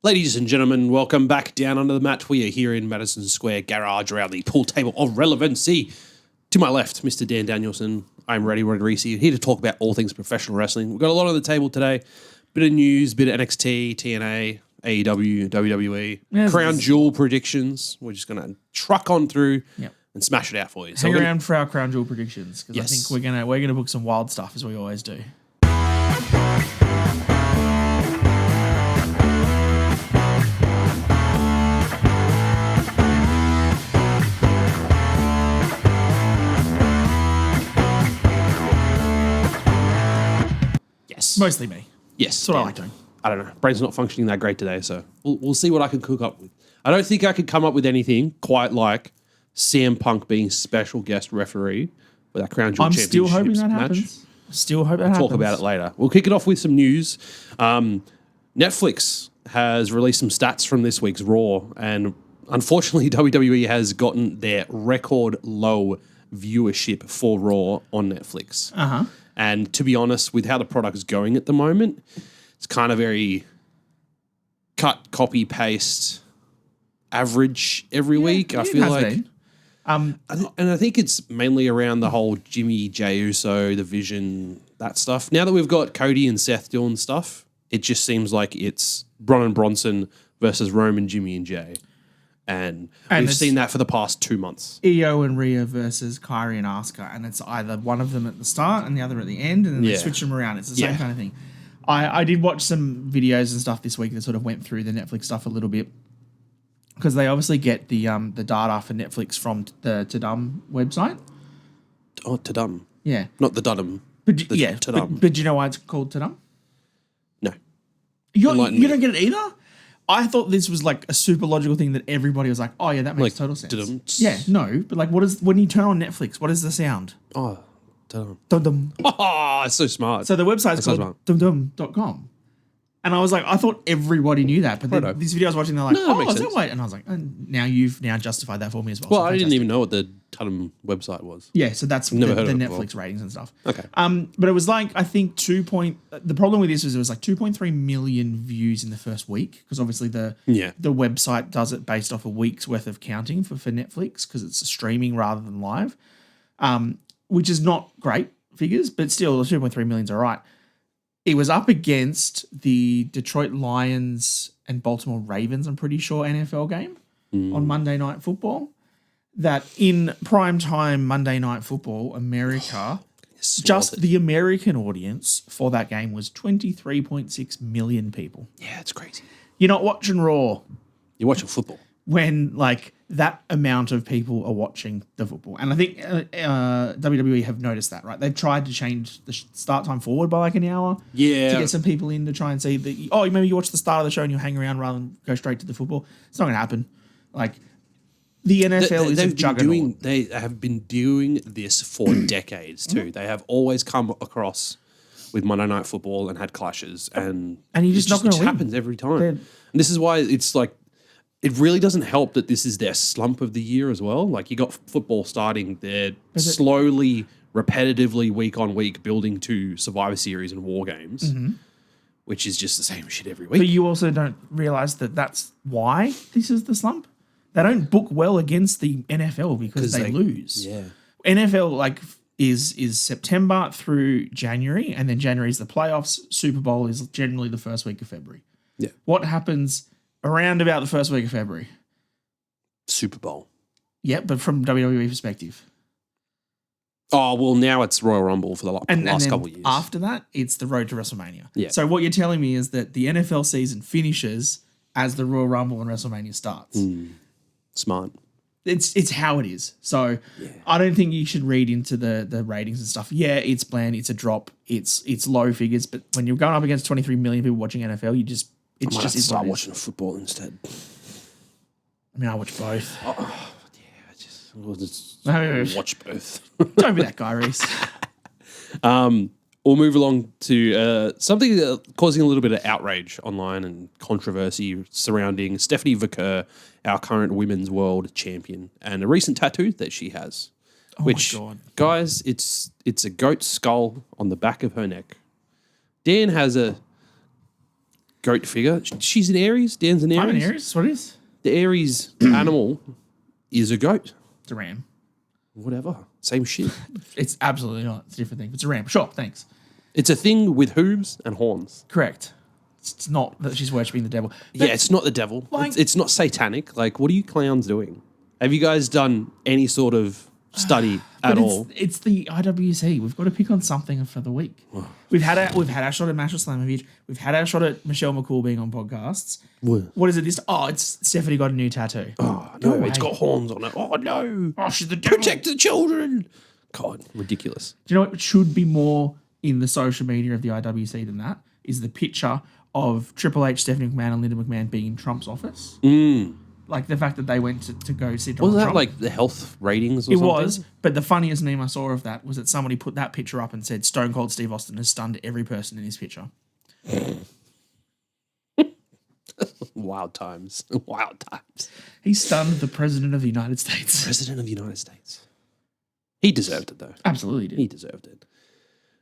Ladies and gentlemen, welcome back down under the mat. We are here in Madison Square Garage around the pool table of relevancy. To my left, Mr. Dan Danielson. I'm Ready Reece, here to talk about all things professional wrestling. We've got a lot on the table today. Bit of news, bit of NXT, TNA, AEW, WWE, Crown Jewel predictions. We're just going to truck on through and smash it out for you. So hang around for our Crown Jewel predictions because I think we're gonna book some wild stuff as we always do. Yes. Mostly me. Yes. That's what I like doing. I don't know. Brain's not functioning that great today, so we'll see what I can cook up with. I don't think I could come up with anything quite like CM Punk being special guest referee for that Crown Jewel Championship still hoping that match. happens. Still hope that happens. Talk about it later. We'll kick it off with some news. Netflix has released some stats from this week's Raw, and unfortunately, WWE has gotten their record low viewership for Raw on Netflix. And to be honest, with how the product is going at the moment, it's kind of very cut, copy, paste, average every week. I feel like. And I think it's mainly around the whole Jimmy J Uso, the Vision, that stuff. Now that we've got Cody and Seth doing stuff, it just seems like it's Bron and Bronson versus Roman, Jimmy, and Jay. And we've seen that for the past 2 months. Io and Rhea versus Kairi and Asuka, and it's either one of them at the start and the other at the end, and then they switch them around. It's the same kind of thing. I did watch some videos and stuff this week that sort of went through the Netflix stuff a little bit because they obviously get the data for Netflix from the Tudum website. Oh, Tudum. Yeah. Not the Dudum. But Tudum. But do you know why it's called Tudum? No. You don't get it either? I thought this was like a super logical thing that everybody was like, oh yeah, that makes total sense. Tudum. Yeah, no, but like when you turn on Netflix, what is the sound? Oh, Tudum. Dum-dum. Oh, it's so smart. So the website's called dumdum.com. And I was like, I thought everybody knew that, but then this video I was watching, they're like, is that way? And I was like, now you've justified that for me as well. Well, so I didn't even know what the Tudum website was. Yeah, so that's the Netflix ratings and stuff. Okay. But it was like, I think the problem with this was it was like 2.3 million views in the first week because obviously the website does it based off a week's worth of counting for Netflix because it's streaming rather than live, which is not great figures, but still the 2.3 million's all right. It was up against the Detroit Lions and Baltimore Ravens, I'm pretty sure, NFL game on Monday Night Football. That in primetime Monday Night Football, America, just the American audience for that game was 23.6 million people. Yeah, it's crazy. You're not watching Raw. You're watching football. When like that amount of people are watching the football. And I think WWE have noticed that, right? They've tried to change the start time forward by like an hour to get some people in to try and see that, maybe you watch the start of the show and you'll hang around rather than go straight to the football. It's not going to happen. Like the NFL is a juggernaut. They have been doing this for decades too. They have always come across with Monday Night Football and had clashes. And you're just not going to win. It happens every time. And this is why it's like, it really doesn't help that this is their slump of the year as well. Like you got football starting, they're slowly, repetitively, week on week, building to Survivor Series and War Games, which is just the same shit every week. But you also don't realize that that's why this is the slump. They don't book well against the NFL because they lose. Yeah, NFL is September through January, and then January is the playoffs. Super Bowl is generally the first week of February. Yeah, what happens around about the first week of February? Super Bowl. Yeah, but from WWE perspective. Oh, well, now it's Royal Rumble for the last couple of years. After that, it's the road to WrestleMania. Yeah. So what you're telling me is that the NFL season finishes as the Royal Rumble and WrestleMania starts. Smart. It's how it is. So I don't think you should read into the ratings and stuff. Yeah, it's bland. It's a drop. It's low figures. But when you're going up against 23 million people watching NFL, I might have to start watching football instead. I mean, I watch both. We'll just watch both. Don't be that guy, Reece. We'll move along to something causing a little bit of outrage online and controversy surrounding Stephanie Vaquer, our current women's world champion, and a recent tattoo that she has. Which, my God. Guys, it's a goat skull on the back of her neck. Dan has a goat figure. She's an Aries. Dan's an Aries. I'm an Aries. That's what it is. The Aries animal is a goat. It's a ram. Whatever. Same shit. It's absolutely not. It's a different thing. It's a ram. Sure, thanks. It's a thing with hooves and horns. Correct. It's not that she's worshipping the devil. Yeah, it's not the devil. It's not satanic. Like, what are you clowns doing? Have you guys done any sort of study at all? It's the IWC. We've got to pick on something for the week. We've had our shot at Masha Slamovich. We've had our shot at Michelle McCool being on podcasts. What is it this? Oh, it's Stephanie got a new tattoo. Oh, no, it's got horns on it. Oh, no. Oh, she's the devil. Protect the children. God, ridiculous. Do you know what should be more in the social media of the IWC than that? Is the picture of Triple H, Stephanie McMahon, and Linda McMahon being in Trump's office. Like the fact that they went to go see Donald Trump. Wasn't that like the health ratings or something? It was, but the funniest meme I saw of that was that somebody put that picture up and said Stone Cold Steve Austin has stunned every person in his picture. Wild times. Wild times. He stunned the President of the United States. President of the United States. He deserved it, though. Absolutely did. He deserved it.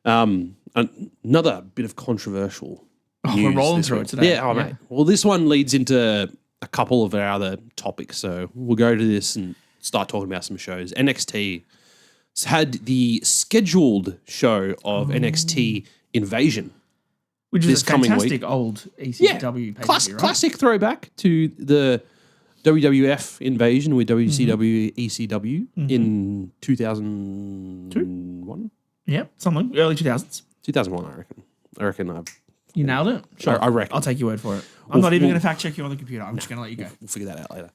Another bit of controversial news. We're rolling through it today. Yeah, mate. Well, this one leads into a couple of our other topics, so we'll go to this and start talking about some shows. NXT had the scheduled show of NXT Invasion. Which is a fantastic week. Old ECW pay-per-view, right? Classic throwback to the WWF Invasion with WCW ECW in 2001? Yep, something. Early 2000s. 2001, I reckon. You nailed it? Sure. I reckon. I'll take your word for it. I'm not even going to fact check you on the computer. I'm just going to let you go. We'll figure that out later.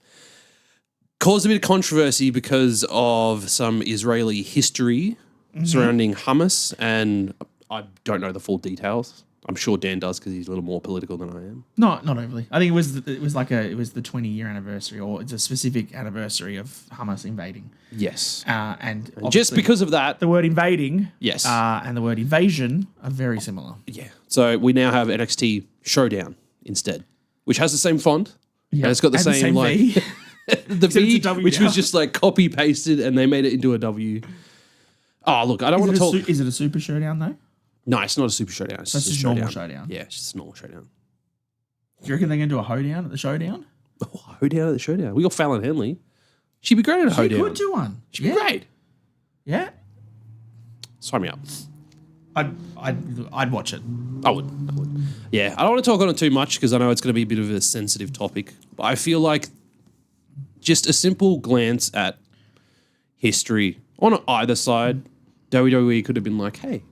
Caused a bit of controversy because of some Israeli history surrounding hummus, and I don't know the full details. I'm sure Dan does because he's a little more political than I am. Not overly. I think it was the 20-year anniversary, or it's a specific anniversary of Hamas invading. Yes. And just because of that, the word invading, yes, and the word invasion are very similar. Yeah. So we now have NXT Showdown instead, which has the same font. Yeah. And it's got the same like V. the V, which was just like copy pasted, and they made it into a W. Oh, look, I don't want to talk. Is it a super showdown though? No, it's not a super showdown. It's just a normal showdown. Yeah, it's just a normal showdown. Do you reckon they're going to do a hoedown at the showdown? Oh, hoedown at the showdown. We got Fallon Henley. She'd be great at a hoedown. She could do one. She'd be great. Yeah. Sign me up. I'd watch it. I would. Yeah, I don't want to talk on it too much because I know it's going to be a bit of a sensitive topic. But I feel like just a simple glance at history on either side, WWE could have been like, hey,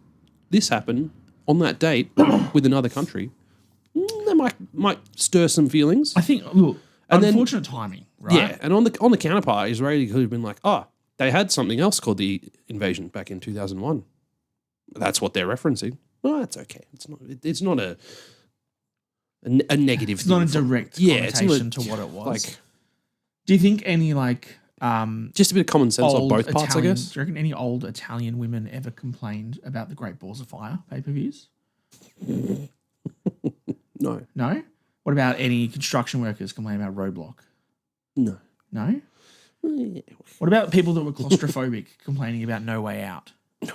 this happened on that date with another country. That might stir some feelings. I think, look, and unfortunate timing, right? Yeah, and on the counterpart, Israeli could have been like, oh, they had something else called the invasion back in 2001. That's what they're referencing. Oh, that's okay. It's not a negative It's thing. not a direct connotation to what it was. Like, do you think any just a bit of common sense on both parts, Italian, I guess? Do you reckon any old Italian women ever complained about the Great Balls of Fire pay-per-views? No. No? What about any construction workers complaining about Roadblock? No. No? What about people that were claustrophobic complaining about No Way Out? No.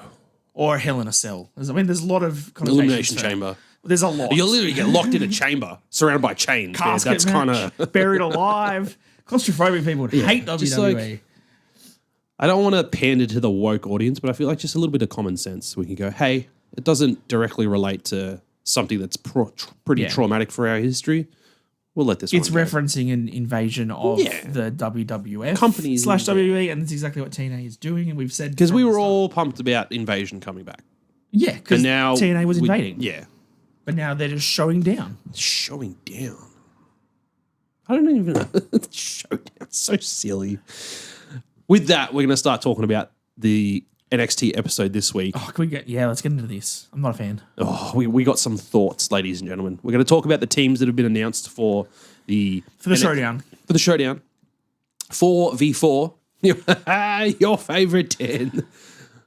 Or Hell in a Cell? There's a lot of connotations. Elimination Chamber. There's a lot. You'll literally get locked in a chamber, surrounded by chains. Casket That's kind of buried alive. Claustrophobic people would hate WWE. I don't want to pander to the woke audience, but I feel like just a little bit of common sense. We can go, hey, it doesn't directly relate to something that's pretty traumatic for our history. We'll let this. It's one go. referencing an invasion of the WWF companies / WWE, and that's exactly what TNA is doing. And we've said because we were all pumped about Invasion coming back. Yeah, because now TNA was invading. Yeah, but now they're just showing down. Showing down. I don't even know. Showdown. So silly. With that, we're going to start talking about the NXT episode this week. Oh, can we let's get into this. I'm not a fan. Oh, we got some thoughts, ladies and gentlemen. We're going to talk about the teams that have been announced for the showdown. For the showdown. 4v4. Your favorite 10.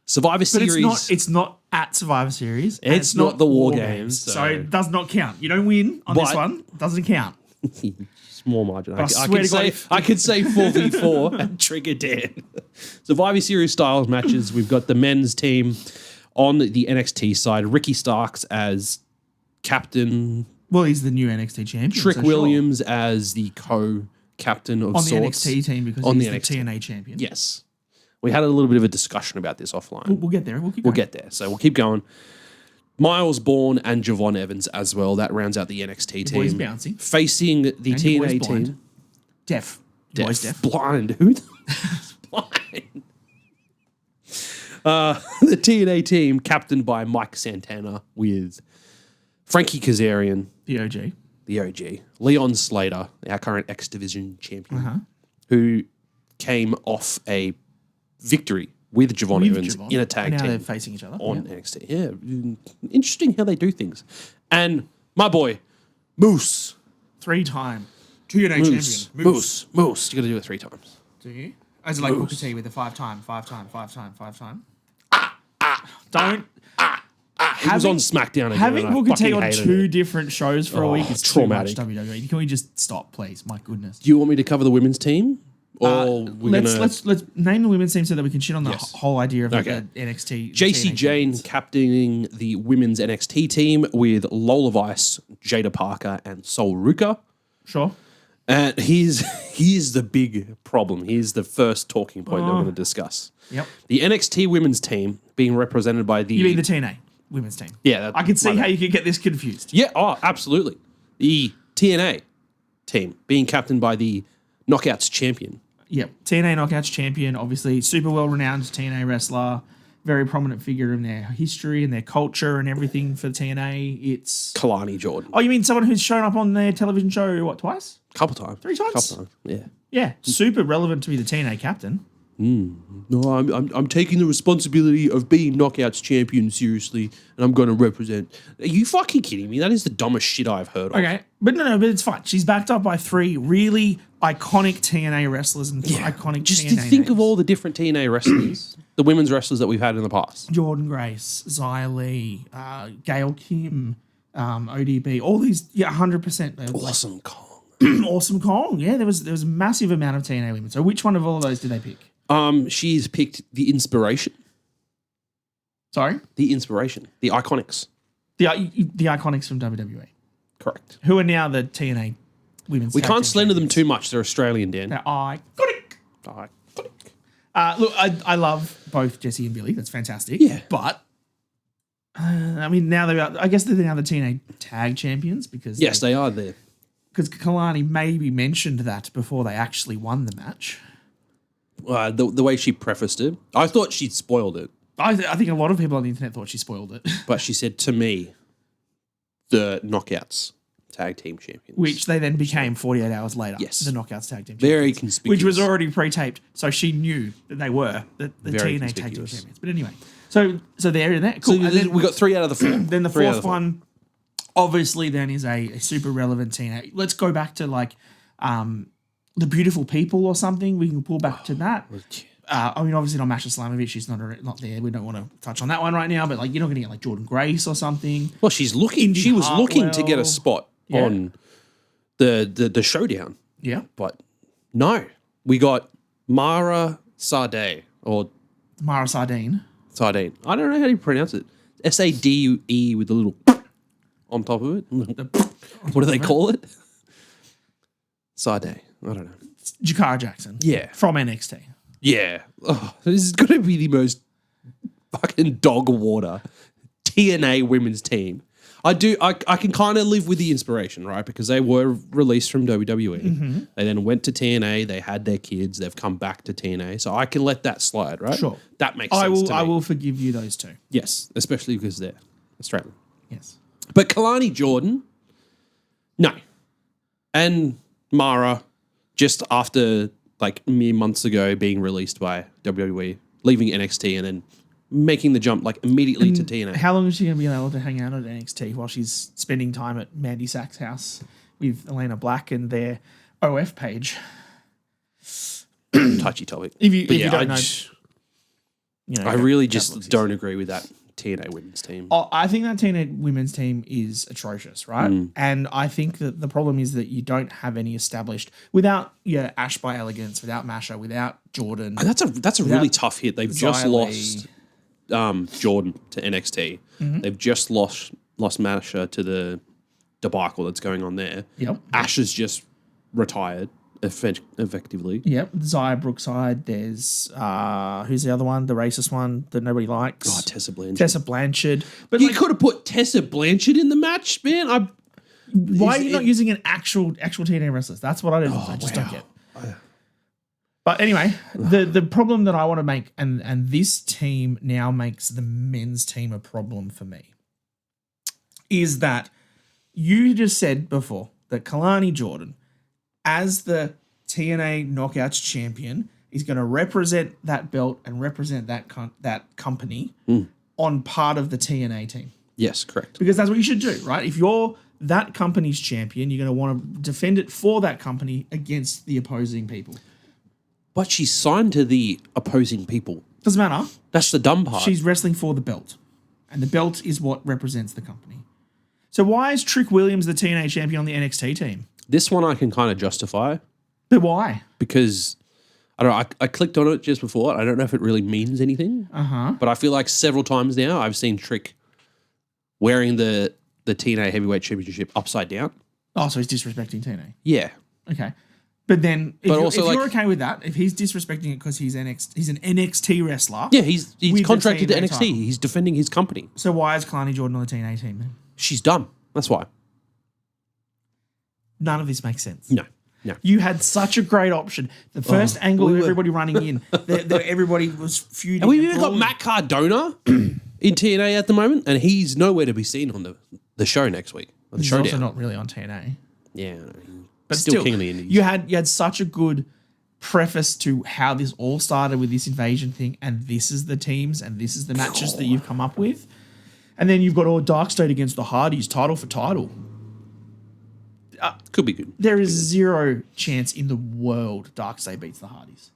Survivor Series. But it's not at Survivor Series. It's not the War Games. So it does not count. You don't win on this one. It doesn't count. Small margin. I could say 4v4 and trigger Dan. Survivor Series styles matches. We've got the men's team on the NXT side. Ricky Starks as captain, Well, he's the new NXT champion. Trick Williams as the co-captain of sorts. On the NXT team because he's the TNA champion. Yes. We had a little bit of a discussion about this offline. We'll get there. We'll get there. So we'll keep going. Miles Bourne and Javon Evans as well. That rounds out the NXT team. Boys bouncing. Facing the TNA team. Deaf. Boys deaf. Blind, dude. Blind. The TNA team, captained by Mike Santana with Frankie Kazarian. The OG. Leon Slater, our current X Division champion, who came off a victory with Javon Evans in a tag team. Now they're facing each other. On NXT. Yeah. Interesting how they do things. And my boy, Moose. 3-time TNA champion. Moose. You got to do it 3 times. Do you? Is it like Booker T with the 5-time? Don't. He was on SmackDown again. Having Booker T on 2 different shows for a week is traumatic. Too much WWE. Can we just stop, please? My goodness. Do you want me to cover the women's team? Or let's name the women's team so that we can shit on the whole idea of the NXT. JC Jane captaining the women's NXT team with Lola Vice, Jada Parker, and Sol Ruka. Sure. And here's the big problem. Here's the first talking point that we're going to discuss. Yep. The NXT women's team being represented by the... You mean the TNA women's team? Yeah. I can see how you could get this confused. Yeah, absolutely. The TNA team being captained by the Knockouts champion. Yep. TNA Knockouts champion, obviously super well-renowned TNA wrestler, very prominent figure in their history and their culture and everything for TNA. It's... Kalani Jordan. Oh, you mean someone who's shown up on their television show, what, twice? Couple times. 3 times? Couple times, yeah. Yeah, super relevant to be the TNA captain. No, I'm taking the responsibility of being Knockouts champion seriously, and I'm going to represent. Are you fucking kidding me? That is the dumbest shit I've heard of. Okay, but but it's fine. She's backed up by 3 really iconic TNA wrestlers and iconic just TNA to think names. of all the different TNA wrestlers, the women's wrestlers that we've had in the past. Jordan Grace, Xia Li, Gail Kim, ODB, all these, 100%. Awesome Kong. Awesome Kong, yeah. There was a massive amount of TNA women. So which one of all of those did they pick? She's picked the Inspiration. Sorry? The Inspiration. The Iconics. The Iconics from WWE. Correct. Who are now the TNA women's. We can't slander them too much. They're Australian, Dan. They're iconic. Look, I love both Jesse and Billy. That's fantastic. Yeah. But, I mean, now I guess they're now the TNA tag champions because... Yes, they are there. Because Kalani maybe mentioned that before they actually won the match. The way she prefaced it, I thought she'd spoiled it. I think a lot of people on the internet thought she spoiled it. But she said to me, the Knockouts tag team champions. Which they then became 48 hours later. Yes. The Knockouts tag team champions. Very conspicuous. Which was already pre-taped, so she knew that they were the TNA tag team champions. But anyway, so they're in that. Cool. So then we got 3 out of the 4. Then the 4th one, obviously, then is a super relevant TNA. Let's go back to like The Beautiful People or something. We can pull back to that. I mean, obviously not Masha Slamovich. She's not there. We don't want to touch on that one right now. But like, you're not going to get like Jordan Grace or something. Well, she's looking. She was looking to get a spot on the Showdown. Yeah, but no, we got Mara Sardine or Mara Sardine. Sardine. I don't know how you pronounce it. SADUE with the little on top of it. What do they call it? Sardine. I don't know. Jakara Jackson. Yeah, from NXT. Yeah. Oh, this is going to be the most fucking dog water TNA women's team. I can kind of live with the Inspiration, right? Because they were released from WWE. Mm-hmm. They then went to TNA. They had their kids. They've come back to TNA. So I can let that slide, right? Sure. That makes sense to me. I will forgive you those 2. Yes, especially because they're Australian. Yes. But Kalani Jordan, no. And Mara, just after like mere months ago being released by WWE, leaving NXT and then making the jump like immediately to TNA. How long is she going to be able to hang out at NXT while she's spending time at Mandy Sachs' house with Elena Black and their OF page? Touchy topic. If you don't know, I really just don't agree with that TNA women's team. I think that TNA women's team is atrocious, right? And I think that the problem is that you don't have any established without Ash by Elegance, without Masha, without Jordan. And that's a really tough hit. They've just lost Jordan to NXT. Mm-hmm. They've just lost Masha to the debacle that's going on there. Yep. Ash has just retired effectively. Yep. Zaya Brookside. There's who's the other one? The racist one that nobody likes. Oh, Tessa Blanchard. Tessa Blanchard. But you could have put Tessa Blanchard in the match, man. Why are you not using an actual TNA wrestlers? That's what I just don't get. But anyway, the problem that I want to make, and this team now makes the men's team a problem for me, is that you just said before that Kalani Jordan, as the TNA Knockouts champion, is going to represent that belt and represent that company on part of the TNA team. Yes, correct. Because that's what you should do, right? If you're that company's champion, you're going to want to defend it for that company against the opposing people. But she's signed to the opposing people. Doesn't matter. That's the dumb part. She's wrestling for the belt. And the belt is what represents the company. So why is Trick Williams the TNA champion on the NXT team? This one I can kind of justify. But why? Because, I don't know, I clicked on it just before. I don't know if it really means anything. But I feel like several times now I've seen Trick wearing the TNA Heavyweight Championship upside down. Oh, so he's disrespecting TNA. Yeah. Okay. But then, if also, you're okay with that, if he's disrespecting it because he's an NXT wrestler. Yeah, he's contracted to NXT. Title. He's defending his company. So why is Kalani Jordan on the TNA team then? She's dumb. That's why. None of this makes sense. No. You had such a great option. The first angle of everybody running in, everybody was feuding. And we've even got Matt Cardona in TNA at the moment, and he's nowhere to be seen on the show next week. He's Showdown. also not really on TNA. Yeah, but still king of the Indies. You had such a good preface to how this all started with this invasion thing, and this is the teams, and this is the matches that you've come up with, and then you've got all Dark State against the Hardys, title for title. Could be good. There is zero chance in the world Dark State beats the Hardys.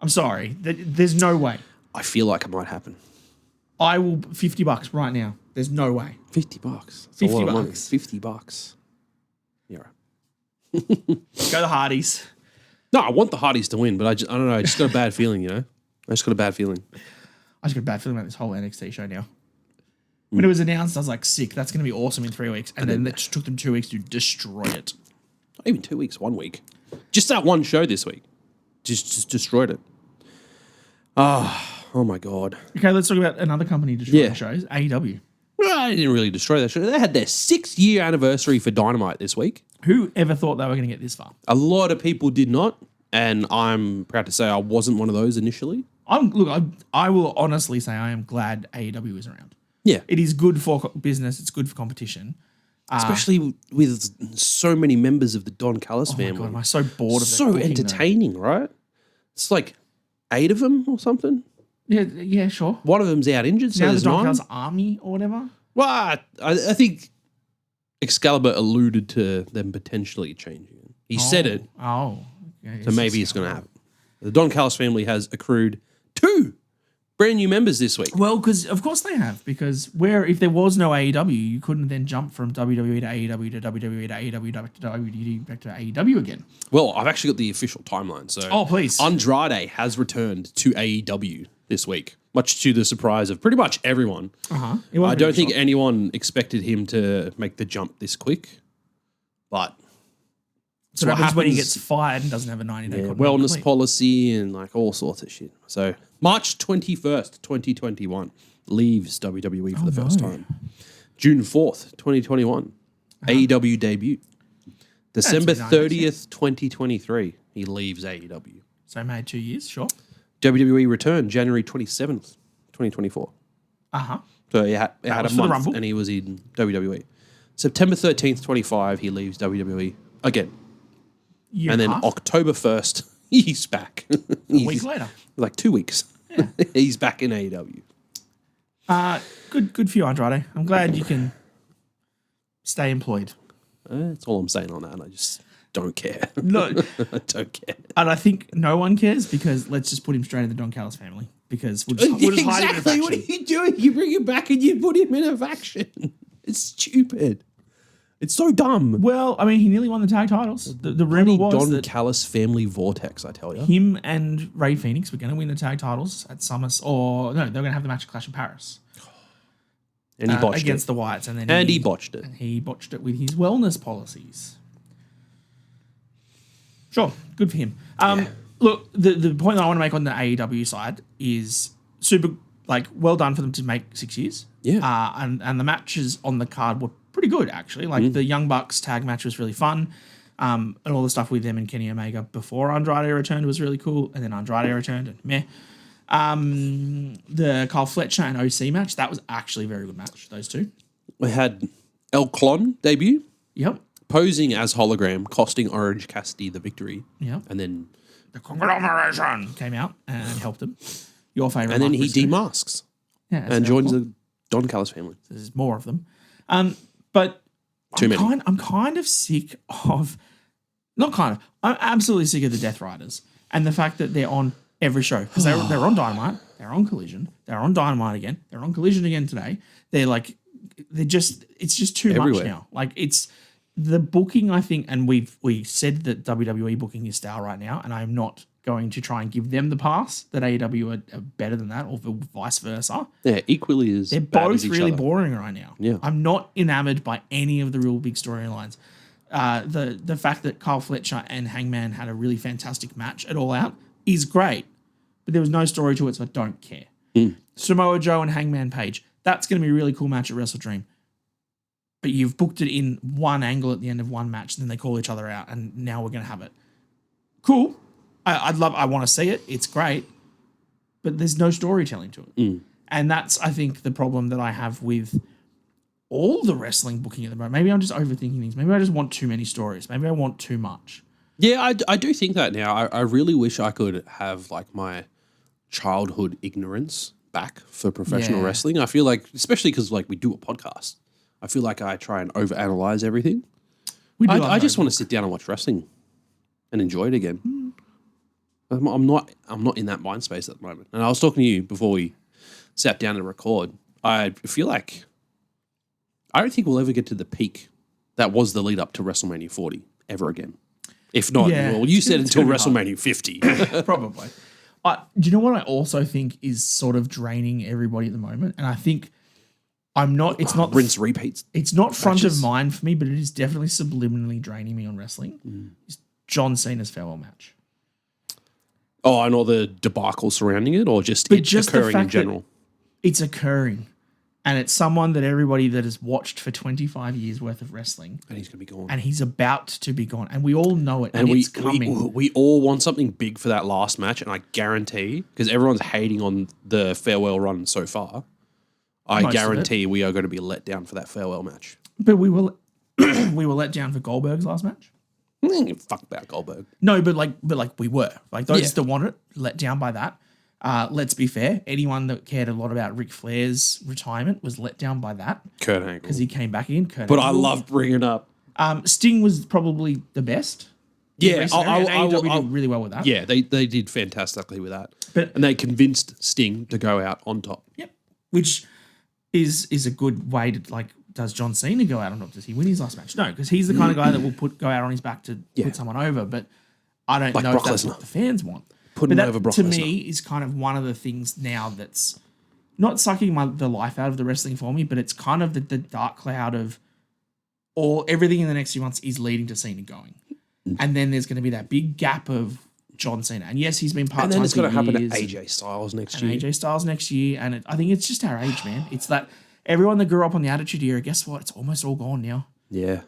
I'm sorry, there's no way. I feel like it might happen. I will $50 right now. There's no way. $50. That's $50. $50. Yeah. Go the Hardys. No, I want the Hardys to win, but I don't know. I just got a bad feeling, you know? I just got a bad feeling. I just got a bad feeling about this whole NXT show now. When it was announced, I was like, sick. That's going to be awesome in 3 weeks. And then it just took them 2 weeks to destroy it. Not even 2 weeks, 1 week. Just that one show this week. Just destroyed it. Oh my God. Okay, let's talk about another company destroying shows, AEW. Well, I didn't really destroy that show. They had their 6-year anniversary for Dynamite this week. Who ever thought they were going to get this far? A lot of people did not, and I'm proud to say I wasn't one of those initially. I will honestly say I am glad AEW is around. Yeah. It is good for business. It's good for competition. Especially with so many members of the Don Callis family. God, am I so bored of it? So entertaining, right? It's like 8 of them or something. Yeah, sure. One of them's out injured, so now there's the Don 9. Callis Army or whatever? Well, I think Excalibur alluded to them potentially changing it. He said it. Oh. Yeah, so maybe it's going to happen. The Don Callis family has accrued 2 brand new members this week. Well, because of course they have. Because if there was no AEW, you couldn't then jump from WWE to AEW to WWE to AEW back to WWE back to AEW again. Well, I've actually got the official timeline. So, please. Andrade has returned to AEW this week, much to the surprise of pretty much everyone. I don't think anyone expected him to make the jump this quick, but so what happens when he gets fired and doesn't have a 90-day wellness policy and like all sorts of shit. So March 21st, 2021, leaves WWE for the first time. June 4th, 2021, AEW debut. December 30th, 2023, he leaves AEW. So made 2 years, sure. WWE return January 27th, 2024. So he had a month and he was in WWE. September 13th, 25, he leaves WWE again. And then October 1st, he's back. A week later. Like 2 weeks. Yeah. He's back in AEW. Good for you, Andrade. I'm glad you can stay employed. That's all I'm saying on that. I just don't care. Look, I don't care. And I think no one cares because let's just put him straight in the Don Callis family because we'll just hide him in a faction. Exactly. What are you doing? You bring him back and you put him in a faction. It's stupid. It's so dumb. Well, I mean, he nearly won the tag titles. The rumor was Don that Callis family vortex, I tell you. Him and Ray Phoenix were going to win the tag titles at Summers, or no, they were going to have the match at Clash of Paris. And he botched against it. the Wyatts. And he botched it. And he botched it with his wellness policies. Sure, good for him. Look, the point that I want to make on the AEW side is super, well done for them to make 6 years. Yeah. And the matches on the card were pretty good, actually. The Young Bucks tag match was really fun. And all the stuff with them and Kenny Omega before Andrade returned was really cool. And then Andrade returned and meh. The Kyle Fletcher and OC match, that was actually a very good match, those two. We had El Clon debut. Yep. Posing as hologram, costing Orange Cassidy the victory. Yep. And then The Conglomeration came out and helped him. Your favourite. And then he demasks. Yeah, and joins the Don Callis family. There's more of them. But I'm kind of sick of... Not kind of. I'm absolutely sick of the Death Riders and the fact that they're on every show. Because they're on Dynamite, they're on Collision, they're on Dynamite again, they're on Collision again today. It's just too much now. It's the booking, I think, and we said that WWE booking is stale right now, and I'm not going to try and give them the pass that AEW are better than that, or vice versa. Yeah, equally as they're bad both as each really other. boring right now. Yeah. I'm not enamored by any of the real big storylines. The fact that Kyle Fletcher and Hangman had a really fantastic match at All Out is great, but there was no story to it, so I don't care. Samoa Joe and Hangman Page, that's going to be a really cool match at Wrestle Dream. But you've booked it in one angle at the end of one match, and then they call each other out, and now we're going to have it. Cool. I want to see it. It's great. But there's no storytelling to it. And that's, I think, the problem that I have with all the wrestling booking at the moment. Maybe I'm just overthinking things. Maybe I just want too many stories. Maybe I want too much. Yeah, I do think that now. I really wish I could have my childhood ignorance back for professional wrestling. I feel like, especially because we do a podcast, I feel like I try and overanalyze everything. I just want to sit down and watch wrestling and enjoy it again. I'm not in that mind space at the moment. And I was talking to you before we sat down to record. I feel like I don't think we'll ever get to the peak that was the lead up to WrestleMania 40 ever again. If not, well, you said until WrestleMania 50. Probably. Do you know what I also think is sort of draining everybody at the moment? And I think it's not rinse repeats. It's not front of mind for me, but it is definitely subliminally draining me on wrestling. It's John Cena's farewell match. Oh, and all the debacle surrounding it, or just occurring in general? It's occurring. And it's someone that everybody that has watched for 25 years worth of wrestling. And he's going to be gone. And he's about to be gone. And we all know it. And it's coming. We all want something big for that last match. And I guarantee, because everyone's hating on the farewell run so far, I guarantee we are going to be let down for that farewell match. But we were let down for Goldberg's last match. I don't give a fuck about Goldberg. No, but we were. Those that want it, let down by that. Let's be fair. Anyone that cared a lot about Ric Flair's retirement was let down by that. Kurt Angle. Because he came back in. But I love bringing up. Sting was probably the best. Yeah. AEW did really well with that. Yeah, they did fantastically with that. And they convinced Sting to go out on top. Yep. Which is a good way to, does John Cena go out on top? Does he win his last match? No, because he's the kind of guy that will go out on his back to put someone over. But I don't know if that's what the fans want. Putting over Brock Lesnar. To me, is kind of one of the things now that's not sucking the life out of the wrestling for me, but it's kind of the dark cloud of everything in the next few months is leading to Cena going. And then there's going to be that big gap of John Cena. And yes, he's been part-time. And then it's going to happen to AJ Styles next year. AJ Styles next year. And I think it's just our age, man. It's that everyone that grew up on the Attitude Era, guess what? It's almost all gone now. Yeah.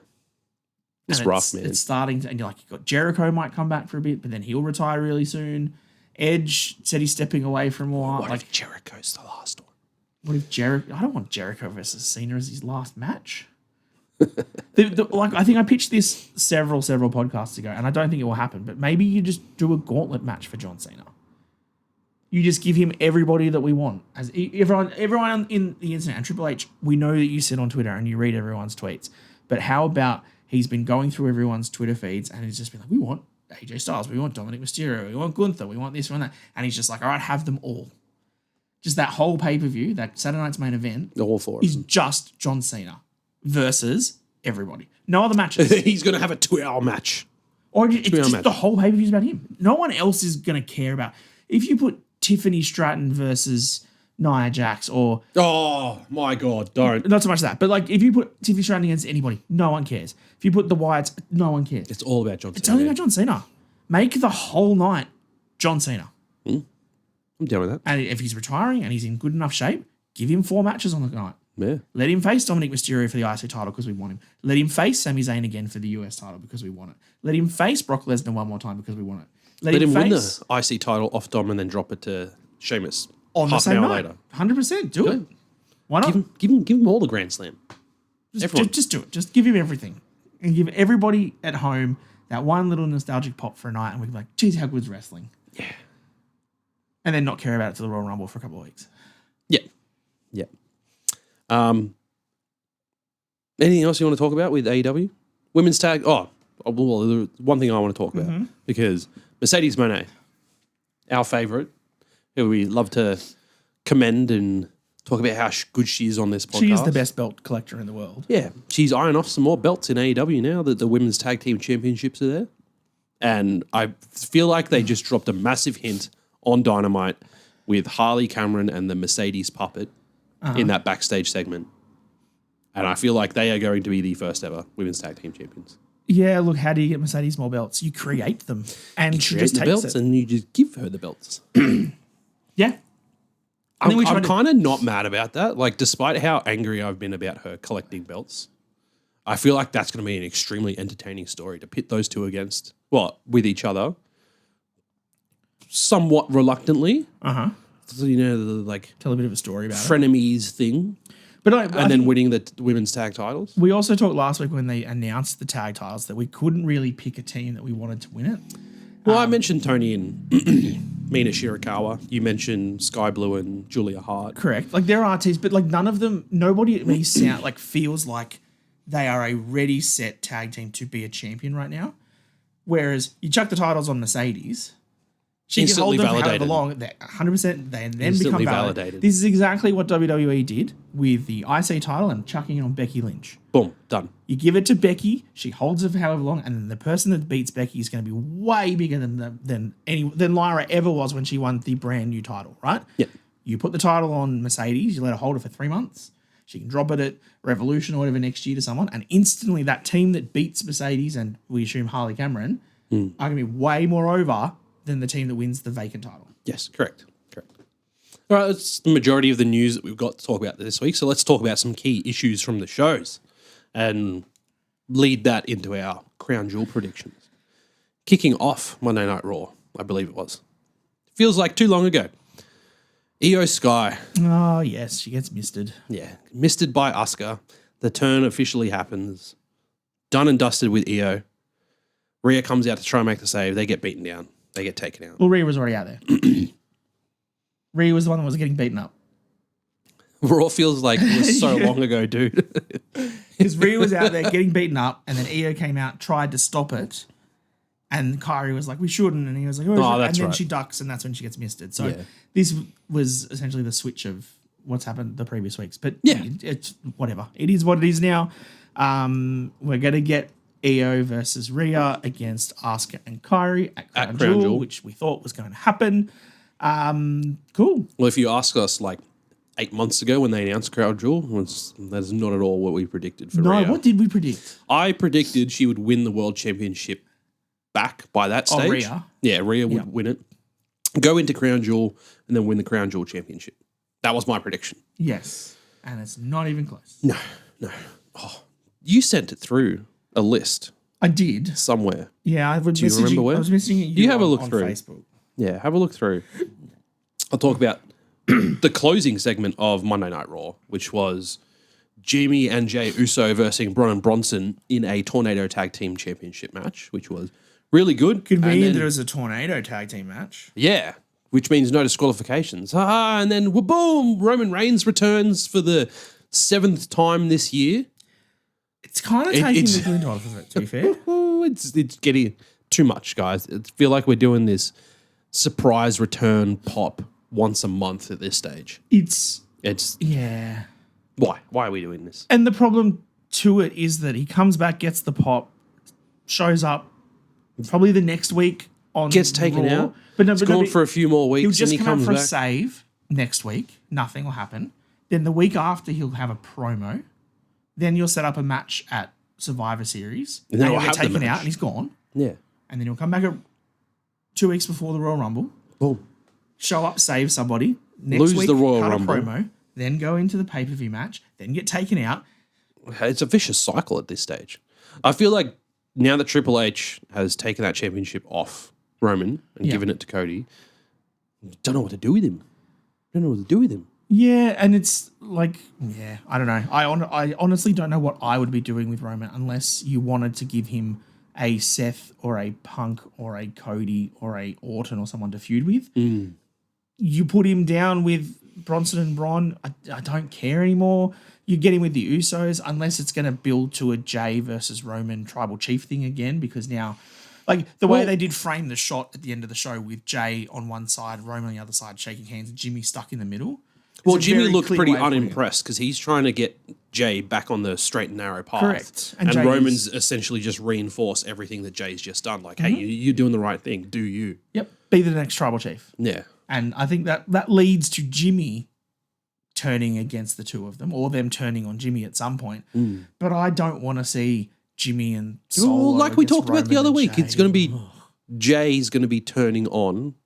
It's rough, man. It's starting to, and you've got Jericho might come back for a bit, but then he'll retire really soon. Edge said he's stepping away from a while. What if Jericho's the last one? What if Jericho? I don't want Jericho versus Cena as his last match. I think I pitched this several podcasts ago, and I don't think it will happen. But maybe you just do a gauntlet match for John Cena. You just give him everybody that we want, as everyone in the internet. And Triple H, we know that you sit on Twitter and you read everyone's tweets. But how about he's been going through everyone's Twitter feeds and he's just been like, we want AJ Styles, we want Dominic Mysterio, we want Gunther, we want this, we want that. And he's just like, all right, have them all. Just that whole pay-per-view, that Saturday night's main event, all four is just John Cena versus everybody. No other matches. He's going to have a 2-hour match. Or it's just the whole pay-per-view is about him. No one else is going to care about. If you put Tiffany Stratton versus Nia Jax or Oh my God, don't. not so much that, but like if you put Tiffany Stratton against anybody, no one cares. If you put the Wyatts, no one cares. It's all about John Cena. It's only about John Cena. Make the whole night John Cena. I'm down with that. And if he's retiring and he's in good enough shape, give him 4 matches on the night. Yeah. Let him face Dominic Mysterio for the IC title because we want him. Let him face Sami Zayn again for the US title because we want it. Let him face Brock Lesnar one more time because we want it. Let him win the IC title off Dom and then drop it to Sheamus on the same night. Later. 100%. Do it. Why not? Give him all the Grand Slam. Just do it. Just give him everything. And give everybody at home that one little nostalgic pop for a night and we can be like, geez, how good's wrestling? Yeah. And then not care about it to the Royal Rumble for a couple of weeks. Yeah. Yeah. Anything else you want to talk about with AEW? Women's tag. Oh, well, the one thing I want to talk about because Mercedes Moné, our favourite, who we love to commend and talk about how good she is on this podcast. She is the best belt collector in the world. Yeah, she's eyeing off some more belts in AEW now that the Women's Tag Team Championships are there. And I feel like they just dropped a massive hint on Dynamite with Harley Cameron and the Mercedes puppet in that backstage segment. And I feel like they are going to be the first ever Women's Tag Team Champions. Yeah, look, how do you get Mercedes more belts? You create them. And she just takes belts it. and you just give her the belts. Yeah. I'm kind of not mad about that. Like, despite how angry I've been about her collecting belts, I feel like that's going to be an extremely entertaining story to pit those two against, with each other, somewhat reluctantly. So, tell a bit of a story about frenemies thing. But then winning the women's tag titles. We also talked last week when they announced the tag titles that we couldn't really pick a team that we wanted to win it. Well, I mentioned Tony and Mina Shirakawa. You mentioned Sky Blue and Julia Hart. Correct. Like there are teams, but like none of them, nobody at me feels like they are a ready, set tag team to be a champion right now. Whereas you chuck the titles on Mercedes, she can hold them for however long. 100%. They then become validated. This is exactly what WWE did with the IC title and chucking it on Becky Lynch. Boom, done. You give it to Becky, she holds it for however long, and then the person that beats Becky is going to be way bigger than Lyra ever was when she won the brand new title, right? Yeah. You put the title on Mercedes, you let her hold it for 3 months. She can drop it at Revolution or whatever next year to someone, and instantly that team that beats Mercedes and we assume Harley Cameron are going to be way more over than the team that wins the vacant title. Yes, correct. All right, that's the majority of the news that we've got to talk about this week. So let's talk about some key issues from the shows and lead that into our Crown Jewel predictions. Kicking off Monday Night Raw, I believe it was. Feels like too long ago. Io Sky. Oh, yes, she gets misted. Yeah, misted by Asuka. The turn officially happens. Done and dusted with Io. Rhea comes out to try and make the save. They get beaten down. They get taken out. Well, Rhea was already out there. Rhea was the one that was getting beaten up. Raw feels like it was so long ago, dude. Because Rhea was out there getting beaten up, and then Io came out, tried to stop it, and Kairi was like, we shouldn't, and he was like, oh, that's and then right. she ducks, and that's when she gets misted. So this was essentially the switch of what's happened the previous weeks. But it's whatever. It is what it is now. We're going to get Io versus Rhea against Asuka and Kairi at Crown Jewel, which we thought was going to happen. Cool. Well, if you ask us like 8 months ago when they announced Crown Jewel, that's not at all what we predicted for Rhea. No, what did we predict? I predicted she would win the World Championship back by that stage. Rhea? Yeah, Rhea would win it. Go into Crown Jewel and then win the Crown Jewel Championship. That was my prediction. Yes. And it's not even close. No. Oh, you sent it through a list. I did. Somewhere. Yeah, I was Do you remember where? I was missing it. You have a look on through Facebook. Yeah, have a look through. I'll talk about the closing segment of Monday Night Raw, which was Jimmy and Jey Uso versus Braun and Bronson in a Tornado Tag Team Championship match, which was really good. Convenient that it was a Tornado Tag Team match. Yeah, which means no disqualifications. And then, boom, Roman Reigns returns for the 7th time this year. It's kind of taking the glint off of it, to be fair. It's getting too much, guys. I feel like we're doing this surprise return pop once a month at this stage. It's Why? Why are we doing this? And the problem to it is that he comes back, gets the pop, shows up probably the next week on gets taken Raw, out. It's gone for a few more weeks. He'll just and he come out comes for back. a save, next week. Nothing will happen. Then the week after, he'll have a promo. Then you'll set up a match at Survivor Series. And then he'll get taken out and he's gone. Yeah. And then he'll come back 2 weeks before the Royal Rumble. Boom. Show up, save somebody. Next Lose week, the Royal cut Rumble. a promo. Then go into the pay-per-view match. Then get taken out. It's a vicious cycle at this stage. I feel like now that Triple H has taken that championship off Roman and given it to Cody, don't know what to do with him. Yeah, and it's like, I don't know. I honestly don't know what I would be doing with Roman unless you wanted to give him a Seth or a Punk or a Cody or a Orton or someone to feud with. You put him down with Bronson and Braun, I don't care anymore. You get him with the Usos unless it's going to build to a Jay versus Roman tribal chief thing again, because now, like the way they did frame the shot at the end of the show with Jay on one side, Roman on the other side shaking hands, and Jimmy stuck in the middle. Well, Jimmy looked pretty unimpressed because he's trying to get Jay back on the straight and narrow path. Correct. And Roman's essentially just reinforced everything that Jay's just done. Like, hey, you're doing the right thing. Do you? Yep. Be the next tribal chief. Yeah. And I think that leads to Jimmy turning against the two of them, or them turning on Jimmy at some point. But I don't want to see Jimmy and Solo like we talked about the other week. Jay. It's going to be Jay's going to be turning on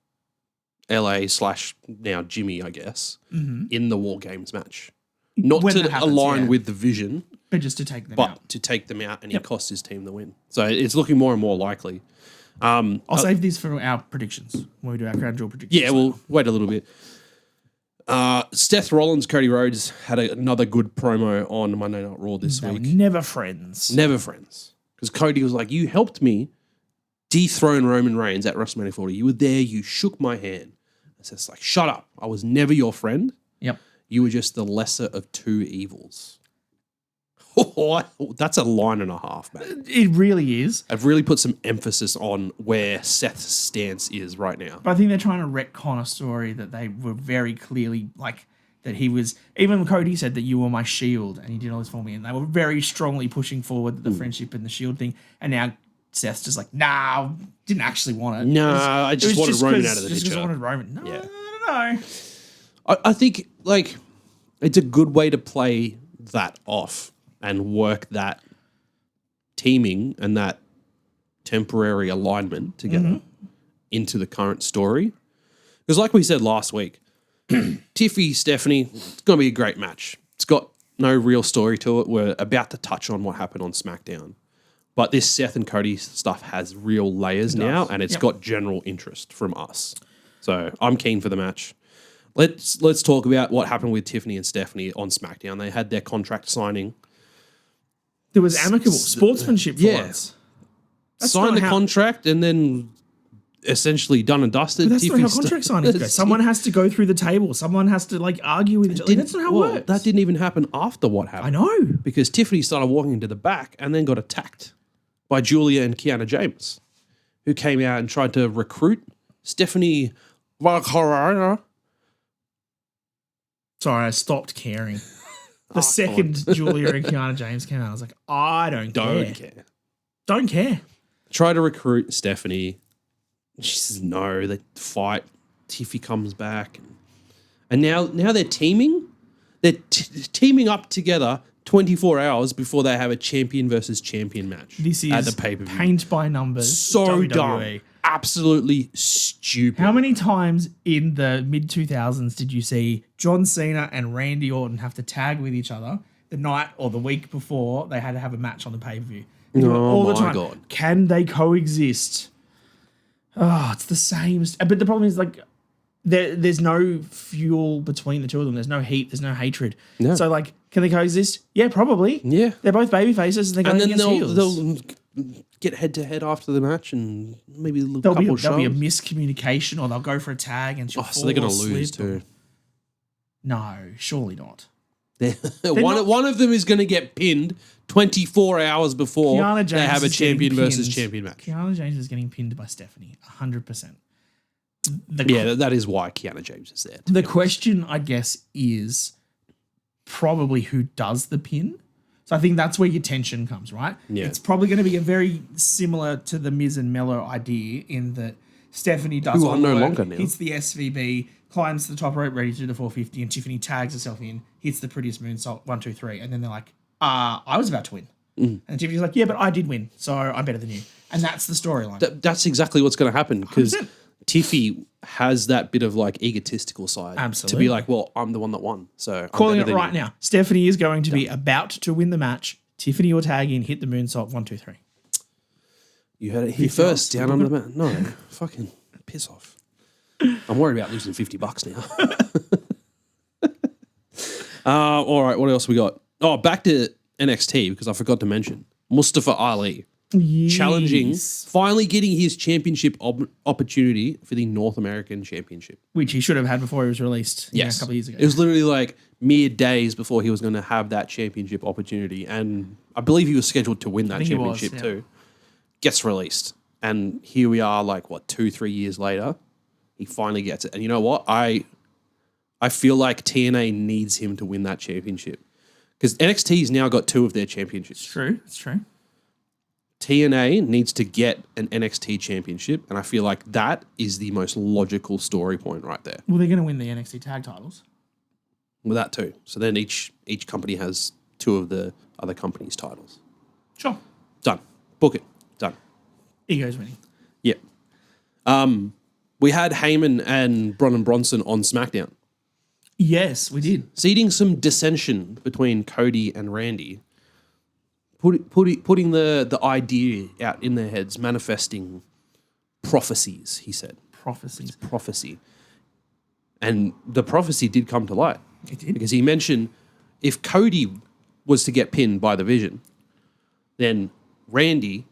LA / now Jimmy, I guess, in the War Games match. Not when to align with the vision, but just to take them out. But to take them out, and he cost his team the win. So it's looking more and more likely. I'll save these for our predictions when we do our crown jewel predictions. Yeah, we'll wait a little bit. Seth Rollins, Cody Rhodes had another good promo on Monday Night Raw this week. Never friends. Never friends. Because Cody was like, you helped me dethrone Roman Reigns at WrestleMania 40. You were there. You shook my hand. It's just like, shut up. I was never your friend. Yep. You were just the lesser of two evils. Oh, that's a line and a half, man. It really is. I've really put some emphasis on where Seth's stance is right now. But I think they're trying to retcon a story that they were very clearly, like, that he was, even Cody said that you were my shield and he did all this for me. And they were very strongly pushing forward the friendship and the shield thing. And now Seth's just like, nah, didn't actually want it. Nah, I just wanted Roman out of the picture. Just because I wanted Roman. No, yeah. no. I think, like, it's a good way to play that off and work that teaming and that temporary alignment together into the current story. Because like we said last week, Tiffy, Stephanie, it's going to be a great match. It's got no real story to it. We're about to touch on what happened on SmackDown. But this Seth and Cody stuff has real layers now, and it's got general interest from us. So I'm keen for the match. Let's talk about what happened with Tiffany and Stephanie on SmackDown. They had their contract signing. There was amicable sportsmanship for once. Signed the contract and then essentially done and dusted. But that's not how contract signings go. Someone has to go through the table. Someone has to argue with each other. That's not how it works. That didn't even happen after what happened. I know. Because Tiffany started walking into the back and then got attacked by Julia and Kiana James, who came out and tried to recruit Stephanie Valcarana. Sorry, I stopped caring. The second Julia and Kiana James came out, I was like, I don't care. Don't care. Try to recruit Stephanie. She says no. They fight. Tiffy comes back. And now they're teaming. They're teaming up together 24 hours before they have a champion versus champion match. This is at the pay-per-view. Paint by numbers. So WWE. dumb. Absolutely stupid. How many times in the mid-2000s did you see John Cena and Randy Orton have to tag with each other the night or the week before they had to have a match on the pay-per-view? All the time. God. Can they coexist? Oh, it's the same. But the problem is, there's no fuel between the two of them. There's no heat. There's no hatred. Yeah. So, can they coexist? Yeah, probably. Yeah. They're both baby faces and they're going against heels. They'll get head-to-head after the match and maybe a couple shoves. There'll be a miscommunication, or they'll go for a tag and she'll fall. So they're going to lose too. No, surely not. One of them is going to get pinned 24 hours before they have a champion versus champion match. Kiana James is getting pinned by Stephanie, 100%. That is why Kiana James is there. The question, I guess, is probably who does the pin. So I think that's where your tension comes, right? Yeah. It's probably going to be a very similar to the Miz and Mello idea in that Stephanie does Who all are the no work, longer now. hits the SVB, climbs to the top rope, ready to do the 450, and Tiffany tags herself in, hits the prettiest moonsault, 1, 2, 3, and then they're like, I was about to win. And Tiffany's like, yeah, but I did win, so I'm better than you. And that's the storyline. That's exactly what's going to happen because 100%. Tiffy has that bit of like egotistical side. Absolutely. To be like, well, I'm the one that won. So I'm Calling better it than right you. now. Stephanie is going to be about to win the match. Tiffany will tag in, hit the moonsault, 1, 2, 3. You heard it here first, down under the mat. No, fucking piss off. I'm worried about losing $50 now. All right, what else we got? Oh, back to NXT because I forgot to mention Mustafa Ali challenging, finally getting his championship opportunity for the North American Championship, which he should have had before he was released. Yes, a couple of years ago. It was literally like mere days before he was going to have that championship opportunity, and I believe he was scheduled to win that championship too. Gets released, and here we are, like 2-3 years later, he finally gets it. And you know what? I feel like TNA needs him to win that championship because NXT's now got 2 of their championships. It's true. TNA needs to get an NXT championship, and I feel like that is the most logical story point right there. Well, they're going to win the NXT tag titles. Well, that too. So then each company has 2 of the other company's titles. Sure. Done. Book it. Done. Ego's winning. Yep. We had Heyman and Bron Bronson on SmackDown. Yes, we did. Seeding some dissension between Cody and Randy. Putting the idea out in their heads, manifesting prophecies, he said. Prophecy. And the prophecy did come to light. It did. Because he mentioned if Cody was to get pinned by the Vision, then Randy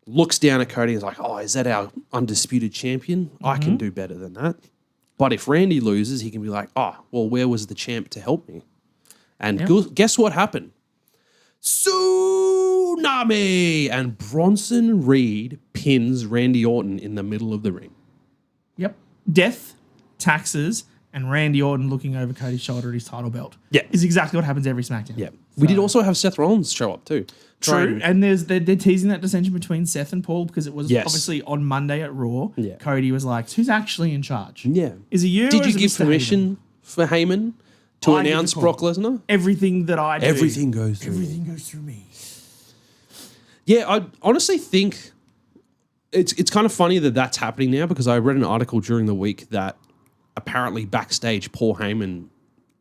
looks down at Cody and is like, oh, is that our undisputed champion? I can do better than that. But if Randy loses, he can be like, oh, well, where was the champ to help me? And guess what happened? Tsunami! And Bronson Reed pins Randy Orton in the middle of the ring. Yep. Death, taxes, and Randy Orton looking over Cody's shoulder at his title belt. Yeah. Is exactly what happens every SmackDown. Yeah. We did also have Seth Rollins show up too. True. And they're teasing that dissension between Seth and Paul because it was obviously on Monday at Raw. Yeah. Cody was like, who's actually in charge? Yeah. Is it you? Did you give permission for Heyman to announce Brock Lesnar? Everything that I do. Everything goes through me. Yeah, I honestly think it's kind of funny that that's happening now because I read an article during the week that apparently backstage Paul Heyman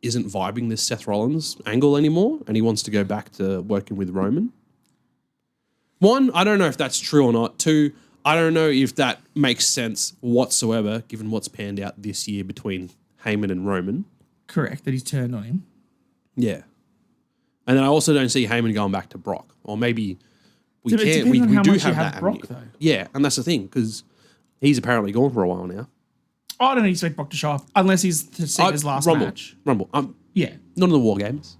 isn't vibing this Seth Rollins angle anymore and he wants to go back to working with Roman. 1, I don't know if that's true or not. 2, I don't know if that makes sense whatsoever given what's panned out this year between Heyman and Roman. Correct, that he's turned on him. Yeah. And then I also don't see Heyman going back to Brock. Or maybe we So can. We how do much have you that Brock, avenue. though. Yeah, and that's the thing because he's apparently gone for a while now. I don't expect Brock to show up unless he's seen his last match. Rumble. Yeah. None of the War Games.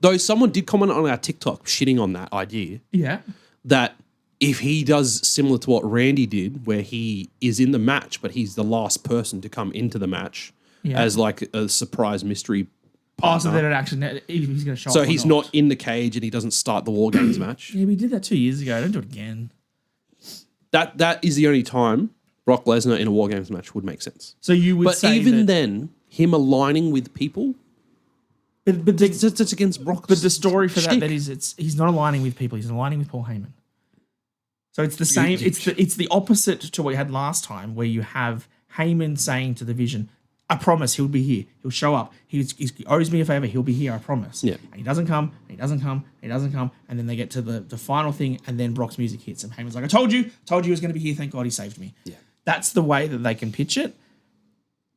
Though someone did comment on our TikTok shitting on that idea. Yeah. That if he does similar to what Randy did, where he is in the match, but he's the last person to come into the match as like a surprise mystery partner. So they don't actually, he's going to show up. So he's not in the cage and he doesn't start the War Games match. Yeah, we did that 2 years ago. Don't do it again. That is the only time Brock Lesnar in a War Games match would make sense. So you would say even then, him aligning with people, but it's against Brock. But the story for that is he's not aligning with people. He's aligning with Paul Heyman. So it's the same. It's the opposite to what we had last time, where you have Heyman saying to the Vision, "I promise he'll be here. He'll show up. He owes me a favor. He'll be here. I promise." Yeah. And he doesn't come. And he doesn't come. And he doesn't come. And then they get to the final thing, and then Brock's music hits, and Heyman's like, "I told you he was going to be here. Thank God he saved me." Yeah. That's the way that they can pitch it.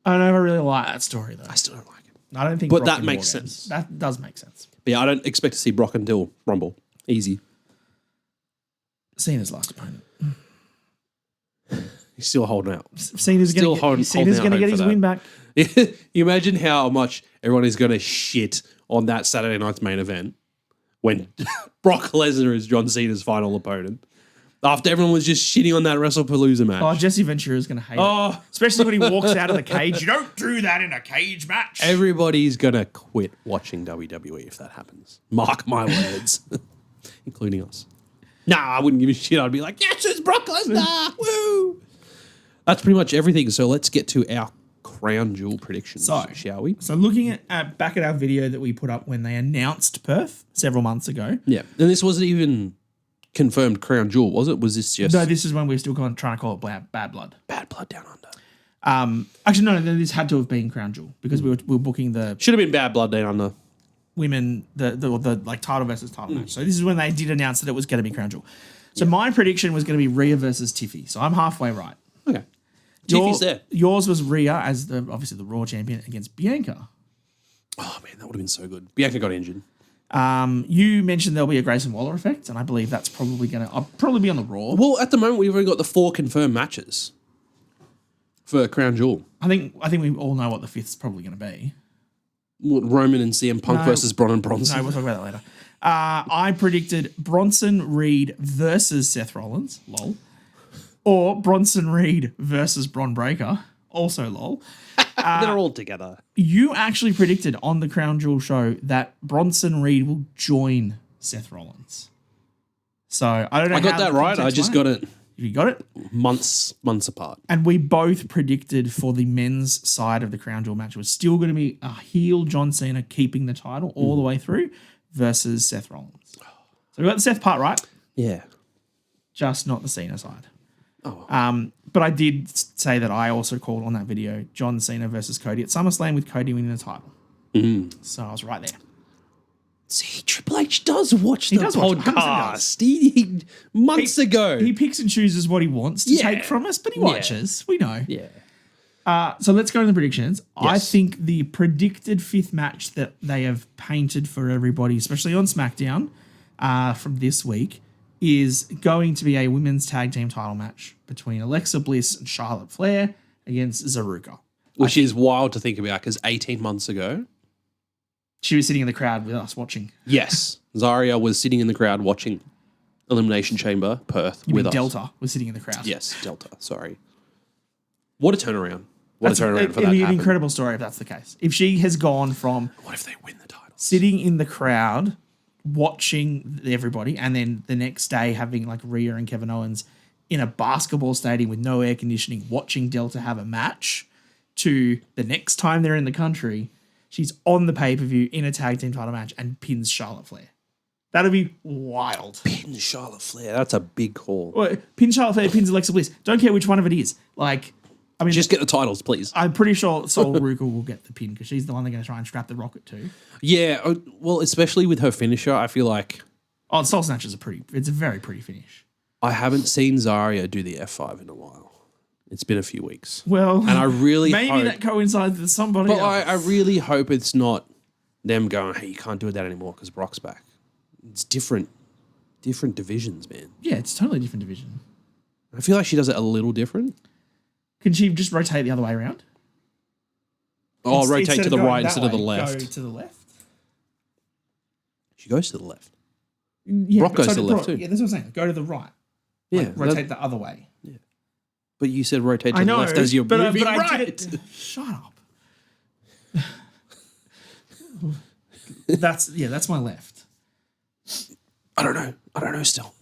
I never really like that story though. I still don't like it. I don't think. But Brock that makes sense. That does make sense. But yeah, I don't expect to see Brock until Rumble. Easy. Cena's last opponent. He's still holding out. Cena's going to get his win back. You imagine how much everyone is going to shit on that Saturday night's main event when Brock Lesnar is John Cena's final opponent. After everyone was just shitting on that WrestlePalooza match. Oh, Jesse Ventura is going to hate it. Especially when he walks out of the cage. You don't do that in a cage match. Everybody's going to quit watching WWE if that happens. Mark my words. Including us. Nah, I wouldn't give a shit. I'd be like, yes, it's Brock Lesnar. Woo! That's pretty much everything. So let's get to our crown jewel predictions, shall we? So looking at back at our video that we put up when they announced Perth several months ago. Yeah. And this wasn't even confirmed crown jewel, was it? Was this just... No, this is when we were still trying to call it Bad Blood. Bad Blood Down Under. Actually, no, this had to have been crown jewel because we were booking the... Should have been Bad Blood Down Under. Women, the like title versus title match. So this is when they did announce that it was going to be crown jewel. So my prediction was going to be Rhea versus Tiffy. So I'm halfway right. Okay. Tiffy's there. Yours was Rhea as obviously the Raw champion against Bianca. Oh man, that would have been so good. Bianca got injured. You mentioned there'll be a Grayson Waller effect, and I believe that's probably going to... I'll probably be on the Raw. Well, at the moment, we've already got the 4 confirmed matches for Crown Jewel. I think we all know what the 5th's probably going to be. What, Roman and CM Punk versus Braun and Bronson? No, we'll talk about that later. I predicted Bronson Reed versus Seth Rollins, lol. Or Bronson Reed versus Bron Breakker, also lol. They're all together. You actually predicted on the Crown Jewel show that Bronson Reed will join Seth Rollins. So I don't know. I got that right. I just got it. You got it? Months apart. And we both predicted for the men's side of the Crown Jewel match was still going to be a heel John Cena keeping the title all the way through versus Seth Rollins. So we got the Seth part right. Yeah. Just not the Cena side. Oh. But I did say that I also called on that video John Cena versus Cody at SummerSlam with Cody winning the title. So I was right there. See, Triple H does watch the podcast. He Months ago. He picks and chooses what he wants to take from us, but he watches. We know. Yeah. So let's go to the predictions. Yes. I think the predicted 5th match that they have painted for everybody, especially on SmackDown from this week, is going to be a women's tag team title match between Alexa Bliss and Charlotte Flair against Zaruka. Which is wild to think about because 18 months ago... She was sitting in the crowd with us watching. Yes. Zarya was sitting in the crowd watching Elimination Chamber, Perth, with us. Delta was sitting in the crowd. Yes, Delta. Sorry. What a turnaround. What a turnaround for that. It'd be an incredible story if that's the case. If she has gone from... What if they win the title? Sitting in the crowd, watching everybody, and then the next day having like Rhea and Kevin Owens in a basketball stadium with no air conditioning, watching Delta have a match, to the next time they're in the country... She's on the pay-per-view in a tag team title match and pins Charlotte Flair. That'd be wild. Pin Charlotte Flair. That's a big call. Well, pin Charlotte Flair, pins Alexa Bliss. Don't care which one of it is. Like, I mean, just get the titles, please. I'm pretty sure Sol Ruka will get the pin because she's the one they're going to try and strap the rocket to. Yeah, well, especially with her finisher, I feel like... Oh, Soul Snatch is it's a very pretty finish. I haven't seen Zarya do the F5 in a while. It's been a few weeks. Well, and I really maybe that coincides with somebody but else. I really hope it's not them going, hey, you can't do that anymore because Brock's back. It's different divisions, man. Yeah, it's a totally different division. I feel like she does it a little different. Can she just rotate the other way around? Oh, rotate to the right instead of the left. Go to the left. She goes to the left. Yeah, Brock goes to the left too. Yeah, that's what I'm saying. Go to the right. Yeah. Like, rotate the other way. Yeah. But you said rotate to the left as you're moving right. Shut up. That's my left. I don't know still.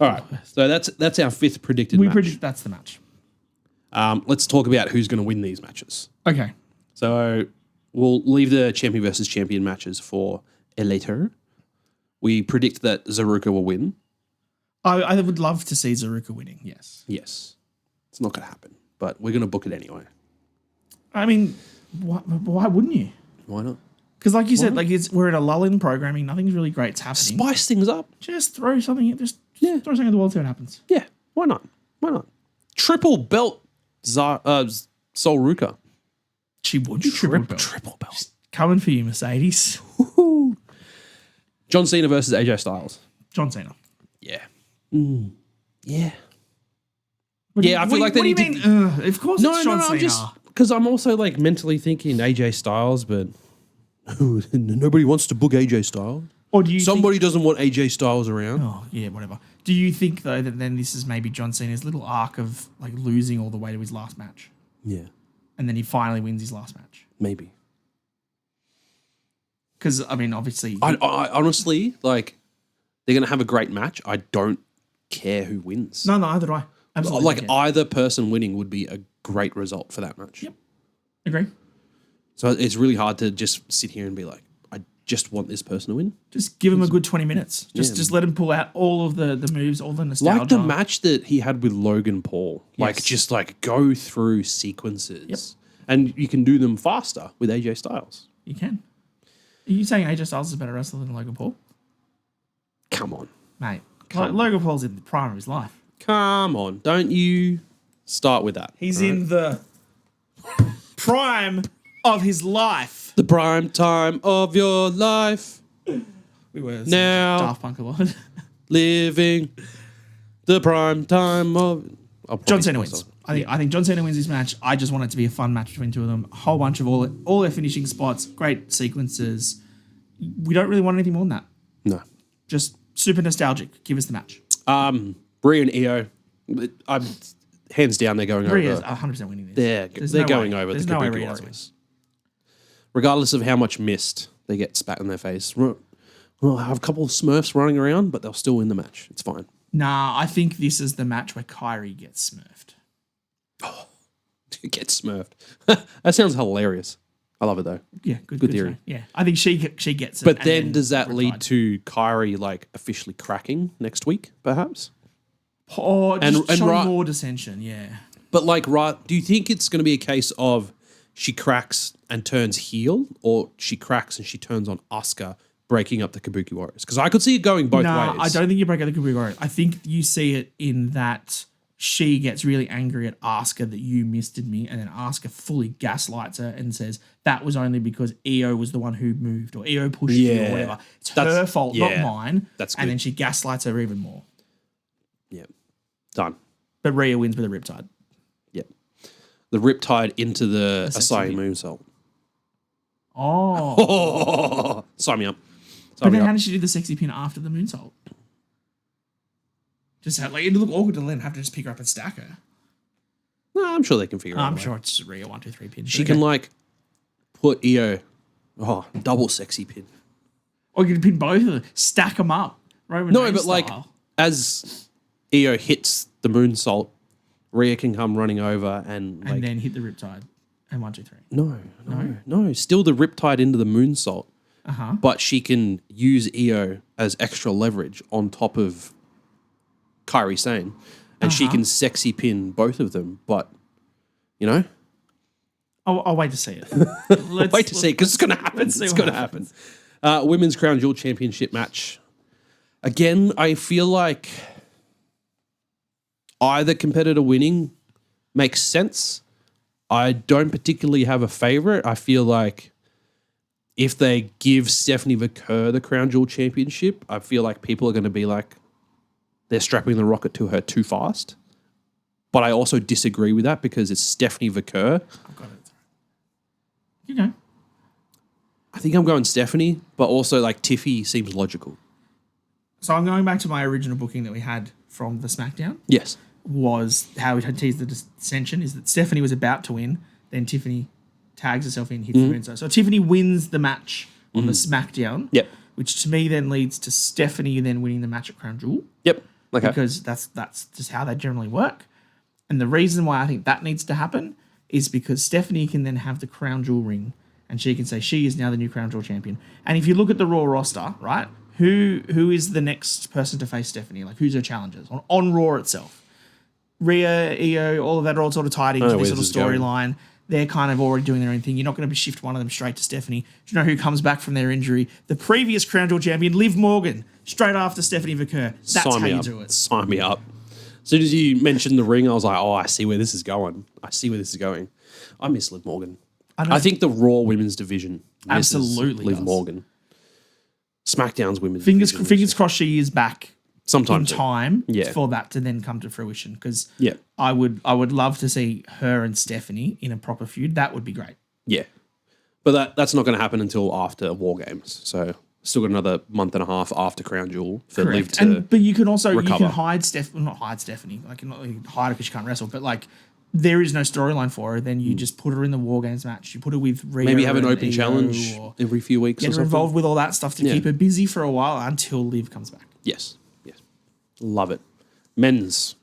All right. So that's our 5th predicted match. Predict that's the match. Let's talk about who's going to win these matches. Okay. So we'll leave the champion versus champion matches for later. We predict that Zaruka will win. I would love to see Zaruka winning, yes. Yes. It's not going to happen, but we're going to book it anyway. I mean, why wouldn't you? Why not? Because like you said, we're at a lull in programming. Nothing's really great's happening. Spice things up. Just throw something. Throw something at the wall, see what happens. Yeah. Why not? Triple belt Sol Ruka. She would do triple belt. Triple belt. Just coming for you, Mercedes. John Cena versus AJ Styles. John Cena. Yeah. Yeah. I feel like they need to... of course it's John Cena. Just because I'm also like mentally thinking AJ Styles, but nobody wants to book AJ Styles. Or do you Somebody doesn't want AJ Styles around. Oh, yeah, whatever. Do you think, though, that then this is maybe John Cena's little arc of like losing all the way to his last match? Yeah. And then he finally wins his last match? Maybe. Because, I mean, obviously... I honestly, like, they're going to have a great match. I don't care who wins. No, neither do I. Absolutely. Like either person winning would be a great result for that match. Yep. Agree. So it's really hard to just sit here and be like, I just want this person to win. Just give him a good 20 minutes. Just let him pull out all of the moves, all the nostalgia. Like the match that he had with Logan Paul. Like just like go through sequences. Yep. And you can do them faster with AJ Styles. You can. Are you saying AJ Styles is a better wrestler than Logan Paul? Come on. Mate. Logan Paul's in the prime of his life. Come on. Don't you start with that. He's in the prime of his life. The prime time of your life. We were now Daft Punk a lot. Living the prime time of... John Cena wins. I think John Cena wins this match. I just want it to be a fun match between two of them. A whole bunch of all their finishing spots, great sequences. We don't really want anything more than that. No. Just super nostalgic. Give us the match. Rhea and Io, hands down, they're going Rhea's over. 100% winning this. They're going over There's the no way Kabuki Rhea doesn't Warriors. Regardless of how much mist they get spat in their face. We'll have a couple of Smurfs running around, but they'll still win the match. It's fine. Nah, I think this is the match where Kyrie gets smurfed. Oh, get smurfed. That sounds hilarious. I love it though. Yeah, good theory. Show. Yeah, I think she gets it. But then does that lead to Kyrie like officially cracking next week, perhaps? Or just showing more dissension, yeah. But like, do you think it's going to be a case of she cracks and turns heel, or she cracks and she turns on Asuka, breaking up the Kabuki Warriors? Because I could see it going both ways. I don't think you break up the Kabuki Warriors. I think you see it in that she gets really angry at Asuka that you misted me, and then Asuka fully gaslights her and says that was only because Io was the one who moved, or Io pushed you, or whatever. It's her fault, not mine. That's good. And then she gaslights her even more. Yeah. Done. But Rhea wins with a Riptide. Yeah. The Riptide into the Asai moonsault. Oh. Sign me up. But then how did she do the sexy pin after the moonsault? Just like it'd look awkward to then have to just pick her up and stack her. No, I'm sure they can figure it out. I'm sure it's Rhea 1, 2, 3 pin. She can like put Io, double sexy pin. Or you can pin both of them, stack them up. Roman Reigns style. Like as Io hits the moonsault, Rhea can come running over and then hit the Riptide. And 1, 2, 3. No. Still the Riptide into the moonsault. Uh-huh. But she can use Io as extra leverage on top of Kairi Sane. And she can sexy pin both of them. But, you know. I'll wait to see it. Wait to see it because it's going to happen. It's going to happen. Women's Crown Jewel Championship match. Again, I feel like either competitor winning makes sense. I don't particularly have a favorite. I feel like if they give Stephanie Vaquer the Crown Jewel Championship, I feel like people are going to be like, they're strapping the rocket to her too fast. But I also disagree with that because it's Stephanie Vaquer. I've got it. You know. I think I'm going Stephanie, but also like Tiffy seems logical. So I'm going back to my original booking that we had from the SmackDown. Yes. Was how we had teased the dissension is that Stephanie was about to win, then Tiffany tags herself in, hits the moonsault. So Tiffany wins the match on the SmackDown. Yep. Which to me then leads to Stephanie then winning the match at Crown Jewel. Yep. Okay. Because that's just how they generally work. And the reason why I think that needs to happen is because Stephanie can then have the Crown Jewel ring and she can say she is now the new Crown Jewel champion. And if you look at the Raw roster, right, who is the next person to face Stephanie? Like, who's her challengers on Raw itself? Rhea, Io, all of that are all sort of tied into this little storyline. They're kind of already doing their own thing. You're not going to shift one of them straight to Stephanie. Do you know who comes back from their injury? The previous Crown Jewel champion, Liv Morgan, straight after Stephanie Vaquer. That's how you do it. Sign me up. As soon as you mentioned the ring, I was like, oh, I see where this is going. I miss Liv Morgan. I think the Raw women's division absolutely Liv Morgan. SmackDown's women's division. Fingers crossed she is back sometime in time for that to then come to fruition. Because I would love to see her and Stephanie in a proper feud. That would be great. Yeah. But that's not going to happen until after War Games. So still got another month and a half after Crown Jewel for Liv to but you can also recover. You can hide not hide Stephanie. Like, you're not really hide her because she can't wrestle. But like, there is no storyline for her. Then you just put her in the War Games match. You put her with Rhea. Maybe have an open challenge every few weeks. Get her involved with all that stuff to keep her busy for a while until Liv comes back. Yes. Love it. Men's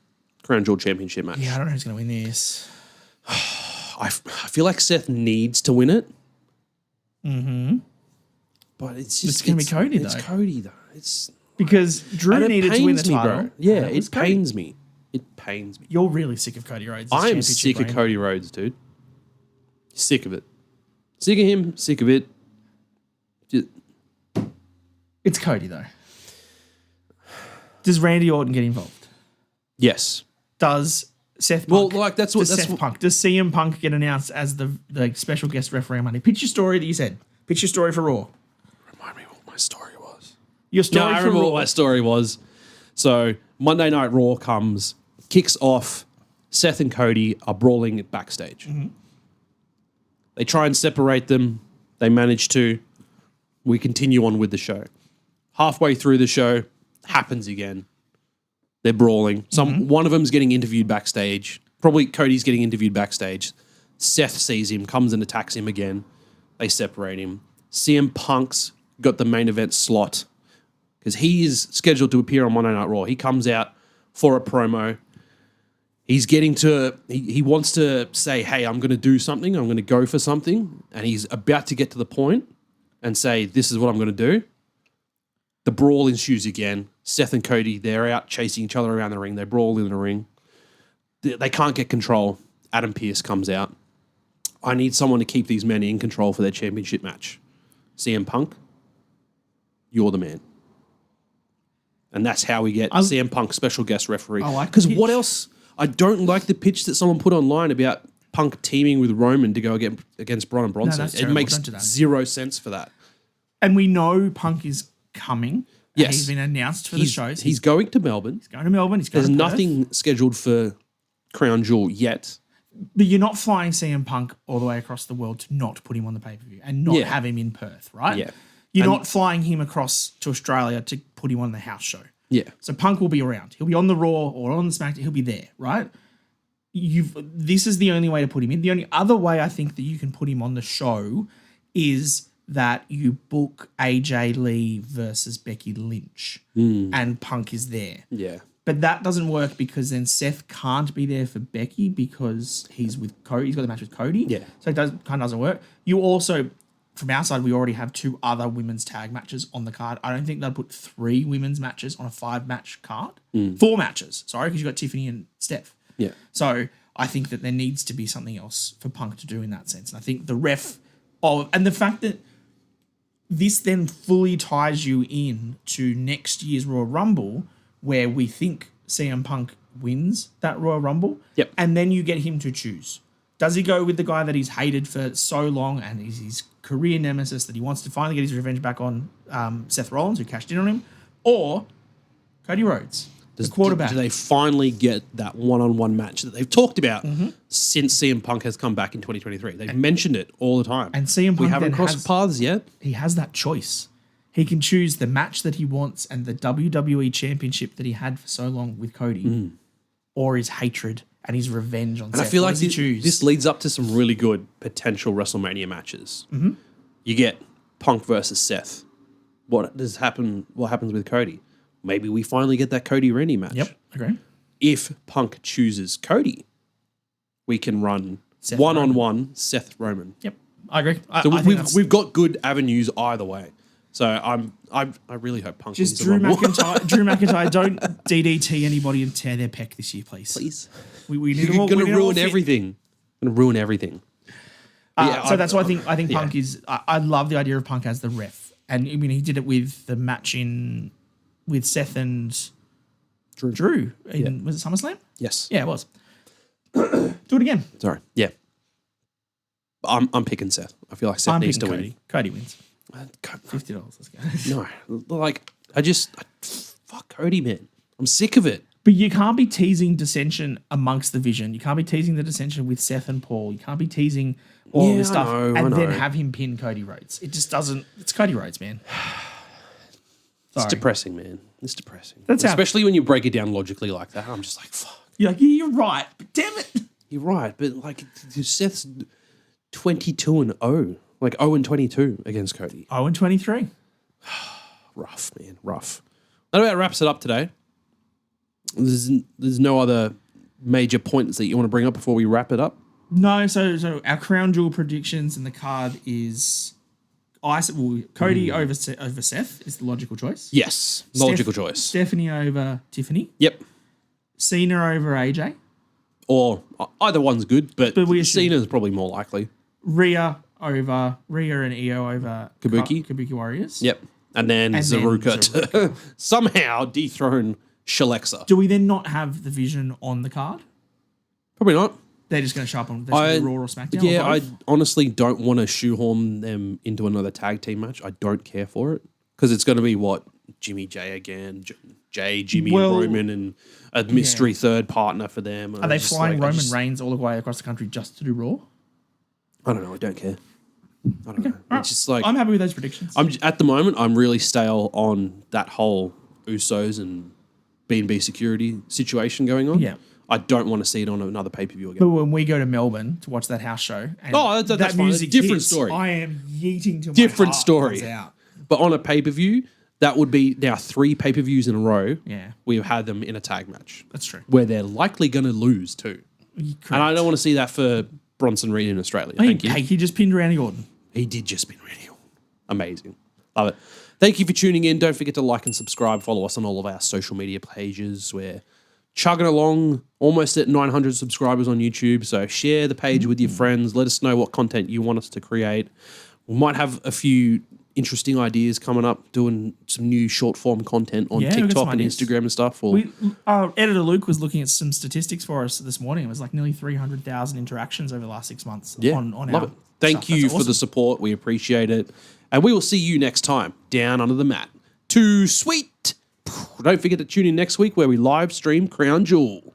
Crown Jewel Championship match. Yeah, I don't know who's going to win this. I feel like Seth needs to win it. Mm-hmm. But it's just... It's going to be Cody, though. It's Cody, though. It's... Because Drew needed to win the title. Bro. Yeah, it pains me. It pains me. You're really sick of Cody Rhodes. I am sick of Cody Rhodes, dude. Sick of it. Sick of him. Sick of it. It's Cody, though. Does Randy Orton get involved? Yes. Does Seth Punk? Well, like that's what... Punk. Does CM Punk get announced as the special guest referee on Monday? Pitch your story that you said. Pitch your story for Raw. Remind me what my story was. Your story I for remember Raw. what my story was. So Monday Night Raw comes, kicks off. Seth and Cody are brawling backstage. Mm-hmm. They try and separate them. They manage to. We continue on with the show. Halfway through the show, happens again. They're brawling. One of them's getting interviewed backstage. Probably Cody's getting interviewed backstage. Seth sees him, comes and attacks him again. They separate him. CM Punk's got the main event slot because he is scheduled to appear on Monday Night Raw. He comes out for a promo. He's getting to, he wants to say, hey, I'm going to do something. I'm going to go for something. And he's about to get to the point and say, this is what I'm going to do. The brawl ensues again. Seth and Cody, they're out chasing each other around the ring. They brawl in the ring. They can't get control. Adam Pearce comes out. I need someone to keep these men in control for their championship match. CM Punk, you're the man. And that's how we get CM Punk special guest referee. Because what else? I don't like the pitch that someone put online about Punk teaming with Roman to go against Braun and Bronson. No, it makes zero sense for that. And we know Punk is coming. Yes. He's been announced for the shows. He's going to Melbourne. He's going to Melbourne. He's going There's to Perth. nothing scheduled for Crown Jewel yet. But you're not flying CM Punk all the way across the world to not put him on the pay-per-view and not have him in Perth, right? Yeah. You're not flying him across to Australia to put him on the house show. Yeah. So Punk will be around. He'll be on the Raw or on the SmackDown. He'll be there, right? This is the only way to put him in. The only other way I think that you can put him on the show is that you book AJ Lee versus Becky Lynch and Punk is there. Yeah. But that doesn't work because then Seth can't be there for Becky because he's with Cody. He's got the match with Cody. Yeah. So it kind of doesn't work. You also, from our side, we already have 2 other women's tag matches on the card. I don't think they'd put 3 women's matches on a 5-match card. 4 matches, sorry, because you've got Tiffany and Steph. Yeah. So I think that there needs to be something else for Punk to do in that sense. And I think the and the fact that this then fully ties you in to next year's Royal Rumble, where we think CM Punk wins that Royal Rumble. Yep. And then you get him to choose. Does he go with the guy that he's hated for so long and is his career nemesis that he wants to finally get his revenge back on Seth Rollins, who cashed in on him, or Cody Rhodes, the quarterback? Do they finally get that one-on-one match that they've talked about since CM Punk has come back in 2023? They've mentioned it all the time. And CM Punk we haven't crossed paths yet. He has that choice. He can choose the match that he wants and the WWE Championship that he had for so long with Cody, or his hatred and his revenge on Seth. And I feel like this leads up to some really good potential WrestleMania matches. You get Punk versus Seth. What happens with Cody? Maybe we finally get that Cody-Randy match. Yep, agree. If Punk chooses Cody, we can run one-on-one Seth Roman. Yep, I agree. We've got good avenues either way. So I really hope Punk wins the Rumble. Drew McIntyre, don't DDT anybody and tear their pec this year, please. Please. We need You're going to ruin everything. Going to ruin everything. So that's why I think Punk is. I love the idea of Punk as the ref, and I mean he did it with the match with Seth and Drew. Was it SummerSlam? Yes. Yeah, it was. Do it again. Sorry. Yeah. I'm picking Seth. I feel like Seth needs to win. Cody wins. $50. Let's go. No, fuck Cody, man. I'm sick of it. But you can't be teasing dissension amongst the Vision. You can't be teasing the dissension with Seth and Paul. You can't be teasing all this stuff and then have him pin Cody Rhodes. It just doesn't. It's Cody Rhodes, man. It's depressing, man. It's depressing. Especially when you break it down logically like that. I'm just like, fuck. You're like, you're right, but damn it. You're right, but like Seth's 22-0. Like 0-22 against Cody. 0-23. Rough, man. Rough. That about wraps it up today. There's no other major points that you want to bring up before we wrap it up? No, so our crown jewel predictions in the card is Cody over Seth is the logical choice. Yes, logical choice. Stephanie over Tiffany. Yep. Cena over AJ. Or either one's good, but Cena's probably more likely. Rhea and Io over Kabuki Warriors. Yep. And then Zaruka to somehow dethrone Shalexa. Do we then not have the Vision on the card? Probably not. They're just going to show up on Raw or SmackDown? Yeah, I honestly don't want to shoehorn them into another tag team match. I don't care for it. Because it's going to be, Jimmy J again, Jimmy and Roman, and a mystery third partner for them. Are they flying Roman Reigns all the way across the country just to do Raw? I don't know. I don't care. I don't know. Right. It's just like... I'm happy with those predictions. At the moment, I'm really stale on that whole Usos and B&B security situation going on. Yeah. I don't want to see it on another pay-per-view again. But when we go to Melbourne to watch that house show, and that's music different hits, story. I am yeeting to different my heart story. out. But on a pay-per-view, that would be now 3 pay-per-views in a row. Yeah, we've had them in a tag match. That's true. Where they're likely going to lose too. Correct. And I don't want to see that for Bronson Reed in Australia. Thank you. Hey, he just pinned Randy Orton. He did just pin Randy Orton. Amazing. Love it. Thank you for tuning in. Don't forget to like and subscribe. Follow us on all of our social media pages. We're chugging along, almost at 900 subscribers on YouTube. So share the page with your friends. Let us know what content you want us to create. We might have a few interesting ideas coming up, doing some new short form content on TikTok and Instagram and stuff. Editor Luke was looking at some statistics for us this morning. It was like nearly 300,000 interactions over the last 6 months. On love it. Thank you for the support. We appreciate it. And we will see you next time down under the mat. Too sweet. Don't forget to tune in next week where we live stream Crown Jewel.